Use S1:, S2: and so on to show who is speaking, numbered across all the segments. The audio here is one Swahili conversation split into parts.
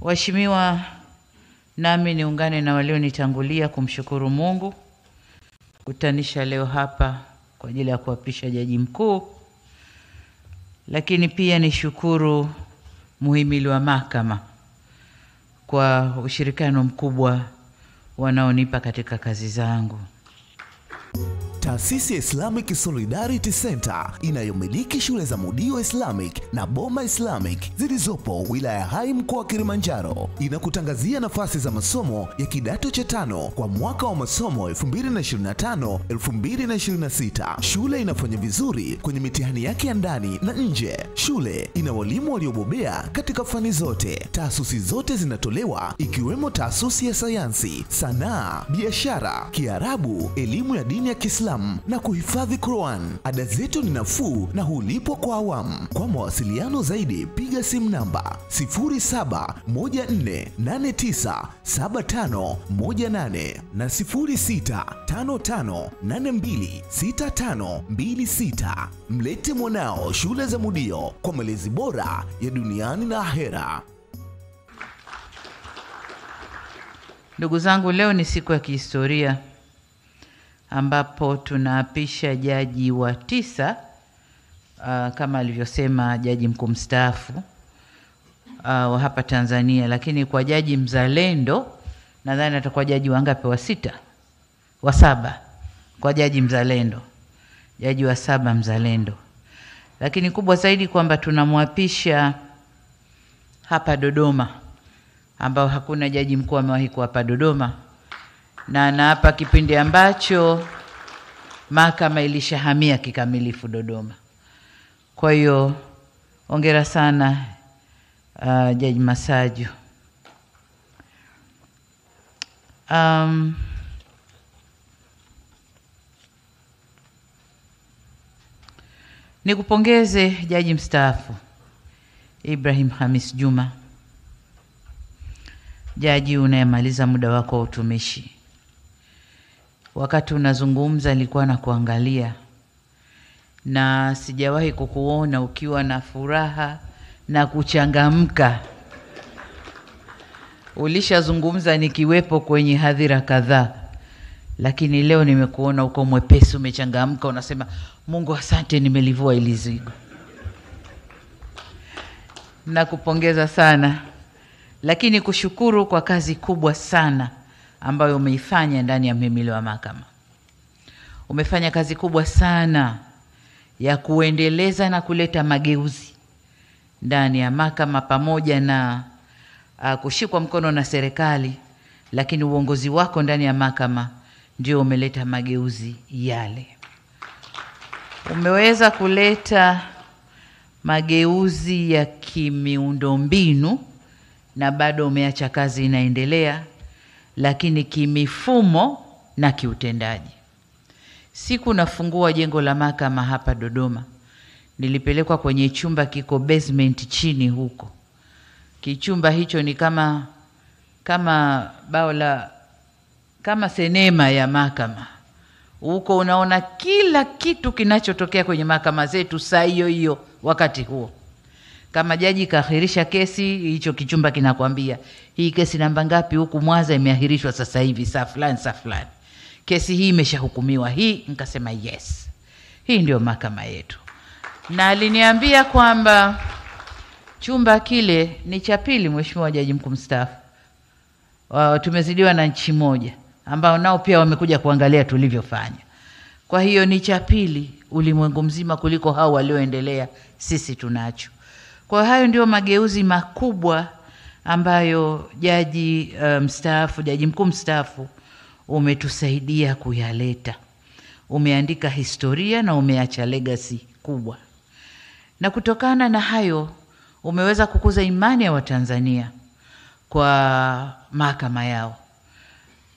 S1: Waheshimiwa, nami niungane na walionitangulia kumshukuru Mungu kutanisha leo hapa kwa ajili ya kuapisha jaji mkuu, lakini pia nishukuru muhimili wa mahakama kwa ushirikiano mkubwa wanaonipa katika kazi zangu.
S2: Taasisi ya Islamic Solidarity Center inayomiliki shule za Mudio Islamic na Boma Islamic zilizopo wilaya Hai mkoa wa Kilimanjaro inakutangazia nafasi za masomo ya kidato cha 5 kwa mwaka wa masomo 2025-2026. Shule inafanya vizuri kwenye mitihani yake ya ndani na nje. Shule ina walimu waliobobea katika fani zote. Taasisi zote zinatolewa ikiwemo taasisi ya sayansi, sanaa, biashara, Kiarabu, elimu ya dini ya Kiislamu na kuhifadhi Qur'an. Ada zetu ni nafuu na hulipwa kwa awamu. Kwa mawasiliano zaidi piga simu namba 0714897518 na 0655826526. Mlete mwanao shule za Mudio kwa malezi bora ya duniani na ahera.
S1: Ndugu zangu, leo ni siku ya kihistoria ambapo tunaapisha jaji wa 9 kama alivyosema jaji mkuu mstaafu wa hapa Tanzania, lakini kwa jaji mzalendo nadhani atakuwa jaji wangapi, wa 6 wa 7 kwa jaji mzalendo, jaji wa 7 mzalendo. Lakini kubwa zaidi kwamba tunamwapisha hapa Dodoma, ambao hakuna jaji mkuu amewahi kuwa hapa Dodoma, na hapa kipindi ambacho mahakama ilishahamia kikamilifu Dodoma. Kwa hiyo hongera sana Jaji Masaju. Nikupongeze jaji mstaafu Ibrahim Hamis Juma, jaji unayemaliza muda wako wa utumishi. Wakati unazungumza nilikuwa na kuangalia na sijawahi kukuona ukiwa na furaha na kuchangamka. Ulishazungumza nikiwepo kwenye hadhira kadhaa, lakini leo nimekuona uko mwepesi, umechangamka, unasema Mungu asante, nimelivua ili zigo. Nakupongeza sana, lakini kushukuru kwa kazi kubwa sana ambayo umeifanya ndani ya mhimili wa mahakama. Umefanya kazi kubwa sana ya kuendeleza na kuleta mageuzi ndani ya mahakama, pamoja na kushikwa mkono na serikali, lakini uongozi wako ndani ya mahakama ndio umeleta mageuzi yale. Umeweza kuleta mageuzi ya kimiundombinu na bado umeacha kazi inaendelea, lakini kimifumo na kiutendaji. Siku nafungua jengo la mahakama hapa Dodoma, nilipelekwa kwenye chumba kiko basement chini huko. Kichumba hicho ni kama baola, kama sinema ya mahakama. Huko unaona kila kitu kinachotokea kwenye mahakama zetu saa hiyo hiyo wakati huo. Kama jaji kaahirisha kesi, hicho kichumba kinakwambia hii kesi namba ngapi huku Mwanza imeahirishwa sasa hivi saa fulani saa fulani. Kesi hii imeshahukumiwa hii, nikasema yes. Hii ndio mahakama yetu. Na aliniambia kwamba chumba kile ni cha pili, Mheshimiwa Jaji Mkuu mstaafu. Tumezidiwa na nchi moja ambao nao pia wamekuja kuangalia tulivyofanya. Kwa hiyo ni cha pili ulimwengu mzima kuliko hao walioendelea sisi tunacho. Kwa hayo ndio mageuzi makubwa ambayo jaji mstaafu, jaji mkuu mstaafu umetusaidia kuyaleta. Umeandika historia na umeacha legacy kubwa. Na kutokana na hayo umeweza kukuza imani ya Watanzania kwa mahakama yao.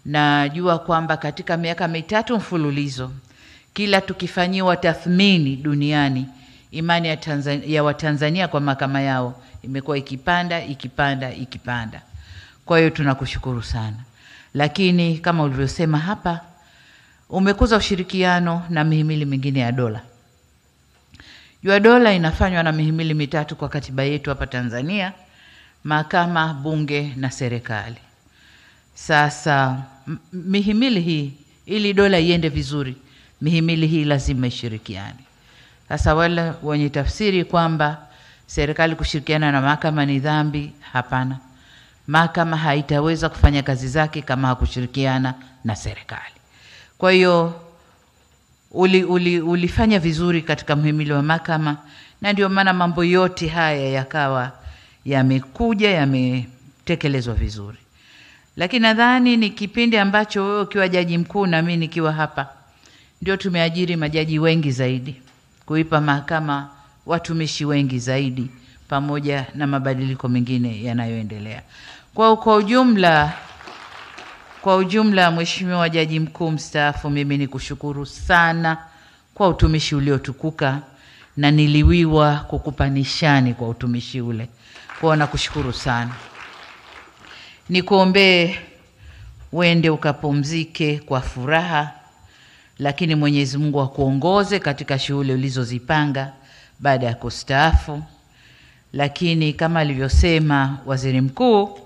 S1: Najua kwamba katika miaka 3 mfululizo kila tukifanyiwa tathmini duniani, imani ya Watanzania kwa mahakama yao imekuwa ikipanda. Kwa hiyo tunakushukuru sana. Lakini kama ulivyosema hapa, umekuza ushirikiano na mihimili mingine ya dola. Jua dola inafanywa na mihimili 3 kwa katiba yetu hapa Tanzania, mahakama, bunge na serikali. Sasa mihimili hii, ili dola iende vizuri, mihimili hii lazima ishirikiane. Sasa wale wenye tafsiri kwamba serikali kushirikiana na mahakama ni dhambi, hapana. Mahakama haitaweza kufanya kazi zake kama hakushirikiana na serikali. Kwa hiyo ulifanya vizuri katika mhimili wa mahakama, na ndio maana mambo yote haya yakawa yamekuja yametekelezwa vizuri. Lakini nadhani ni kipindi ambacho wewe ukiwa jaji mkuu na mimi nikiwa hapa ndio tumeajiri majaji wengi zaidi, kuipa mahakama watumishi wengi zaidi, pamoja na mabadiliko mengine yanayoendelea. Kwa ujumla Mheshimiwa Jaji Mkuu mstaafu, mimi nikushukuru sana kwa utumishi uliotukuka, na niliwiwa kukupa nishani kwa utumishi ule. Kwa nakushukuru sana. Nikuombee uende ukapumzike kwa furaha, lakini Mwenyezi Mungu akuongoze katika shughuli ulizozipanga baada ya kustaafu. Lakini kama alivyosema Waziri Mkuu,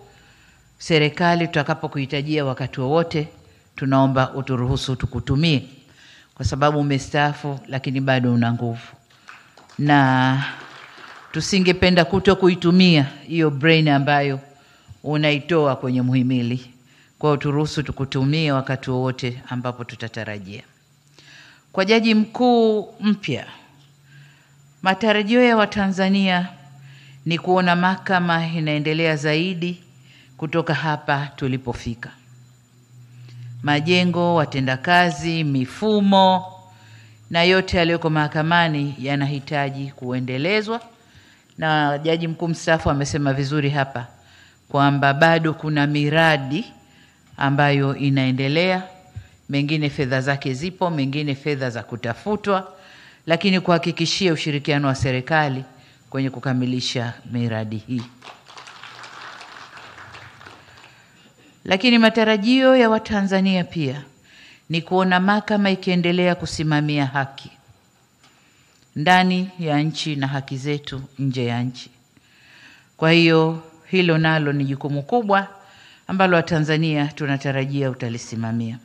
S1: serikali tutakapokuhitajia wakati wowote, tunaomba uturuhusu tukutumie, kwa sababu umestaafu lakini bado una nguvu, na tusingependa kuitumia hiyo brain ambayo unaitoa kwenye muhimili. Kwa uturuhusu tukutumie wakati wowote ambapo tutatarajia. Kwa jaji mkuu mpya, matarajio ya Watanzania ni kuona mahakama inaendelea zaidi kutoka hapa tulipofika. Majengo, watendakazi, mifumo na yote yaliyoko mahakamani yanahitaji kuendelezwa, na jaji mkuu mstaafu amesema vizuri hapa kwamba bado kuna miradi ambayo inaendelea, mengine fedha zake zipo, mengine fedha za kutafutwa, lakini kuhakikishia ushirikiano wa serikali kwenye kukamilisha miradi hii. Lakini matarajio ya Watanzania pia ni kuona mahakama ikiendelea kusimamia haki ndani ya nchi na haki zetu nje ya nchi. Kwa hiyo hilo nalo ni jukumu kubwa ambalo Watanzania tunatarajia utalisimamia.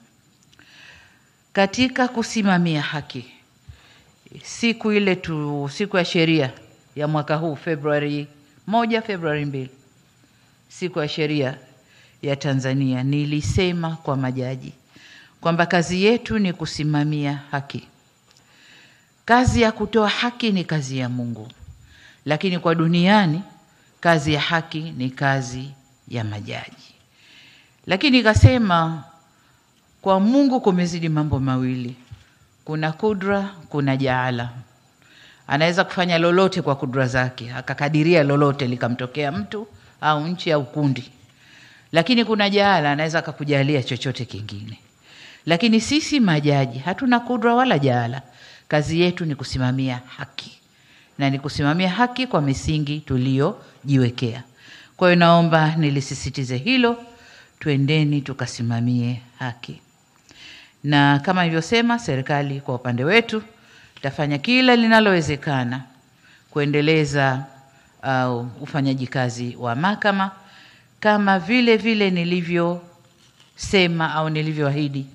S1: Katika kusimamia haki, siku ya sheria ya mwaka huu Februari 1, Februari 2, siku ya sheria ya Tanzania, nilisema kwa majaji kwamba kazi yetu ni kusimamia haki. Kazi ya kutoa haki ni kazi ya Mungu, lakini kwa duniani kazi ya haki ni kazi ya majaji. Lakini nikasema kwa Mungu kumezidi mambo mawili. Kuna kudra, kuna jaala. Anaweza kufanya lolote kwa kudra zake, akakadiria lolote likamtokea mtu au nchi au kundi. Lakini kuna jaala, anaweza akakujalia chochote kingine. Lakini sisi majaji hatuna kudra wala jaala. Kazi yetu ni kusimamia haki, na ni kusimamia haki kwa misingi tuliojiwekea. Kwa hiyo naomba nilisisitize hilo, tuendeni tukasimamie haki. Na kama nilivyosema, serikali kwa upande wetu tafanya kila linalowezekana kuendeleza ufanyaji kazi wa mahakama, kama vile nilivyosema au nilivyoahidi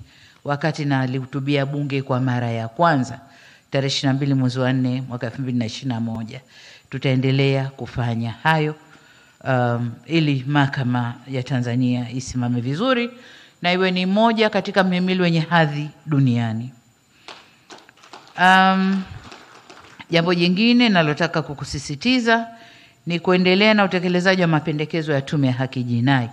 S1: wakati nalihutubia bunge kwa mara ya kwanza tarehe 22 mwezi wa 4 mwaka 2021. Tutaendelea kufanya hayo ili mahakama ya Tanzania isimame vizuri na iwe ni moja katika mhimili wenye hadhi duniani. Jambo jingine nalotaka kukusisitiza ni kuendelea na utekelezaji wa mapendekezo ya Tume ya Haki Jinai.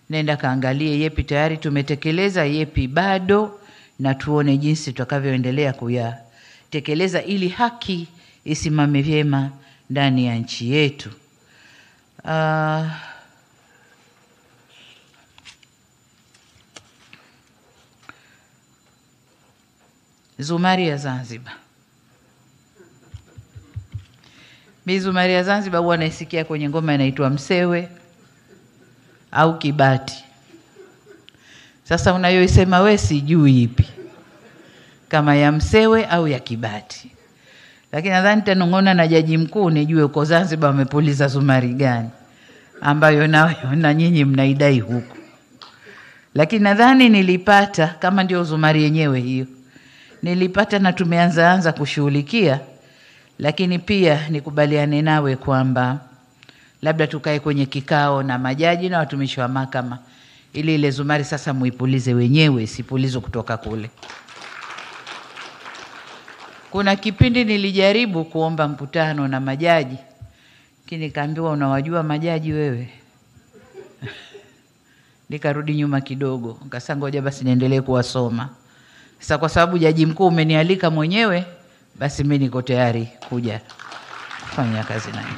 S1: Nenda kaangalie yepi tayari tumetekeleza, yepi bado, na tuone jinsi tutakavyoendelea kuyatekeleza ili haki isimame vyema ndani ya nchi yetu. Zumari ya Zanzibar. Zumari ya Zanzibar huwa naisikia kwenye ngoma inaitwa Msewe au Kibati. Sasa unayoisema wewe sijui ipi, kama ya Msewe au ya Kibati. Lakini nadhani tanongona na jaji mkuu nijue uko Zanzibar wamepuliza zumari gani. ambayo na nyinyi mnaidai huku. Lakini nadhani nilipata, kama ndio Zumari yenyewe hiyo, nilipata na tumeanza kushughulikia. Lakini pia nikubaliane nawe kwamba labda tukae kwenye kikao na majaji na watumishi wa mahakama, ili ile Zumari sasa muipulize wenyewe, isipulizo kutoka kule. Kuna kipindi nilijaribu kuomba mkutano na majaji, lakini nikaambiwa unawajua majaji wewe? Nikarudi nyuma kidogo, nikasema ngoja basi niendelee kuwasoma. Sasa kwa sababu jaji mkuu umenialika mwenyewe, basi mimi niko tayari kuja kufanya kazi na nyinyi.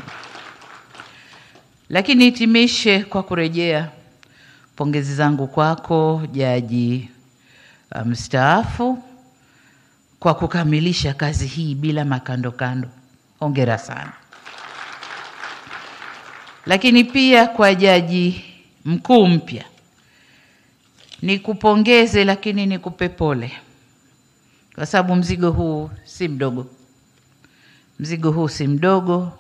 S1: Lakini hitimishe kwa kurejea pongezi zangu kwako jaji mstaafu kwa kukamilisha kazi hii bila makando kando. Hongera sana. Lakini pia kwa jaji mkuu mpya, nikupongeze lakini nikupe pole, kwa sababu mzigo huu si mdogo. Mzigo huu si mdogo,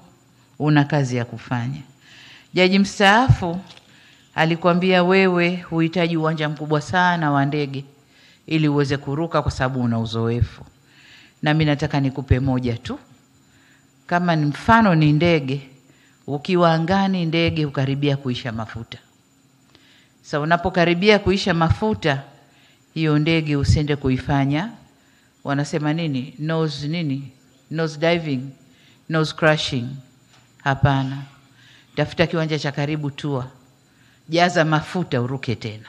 S1: una kazi ya kufanya. Jaji mstaafu alikwambia wewe huhitaji uwanja mkubwa sana wa ndege ili uweze kuruka kwa sababu una uzoefu. Na mimi nataka nikupe moja tu. Kama ni mfano ni ndege, ukiwa angani ndege ukaribia kuisha mafuta. Sasa unapokaribia kuisha mafuta, hiyo ndege usiende kuifanya wanasema nini? Nose diving, nose crashing. Hapana. Tafuta kiwanja cha karibu, tua. Jaza mafuta uruke tena.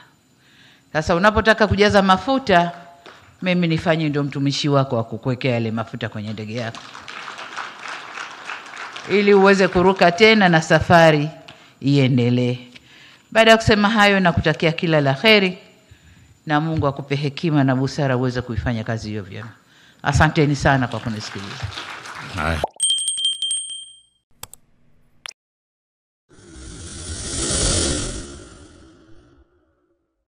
S1: Sasa unapotaka kujaza mafuta, mimi nifanye ndio mtumishi wako wa kukuwekea yale mafuta kwenye ndege yako, ili uweze kuruka tena na safari iendelee. Baada ya kusema hayo, nakutakia kila la kheri na Mungu akupe hekima na busara uweze kuifanya kazi hiyo vyema. Asanteni sana kwa kunisikiliza.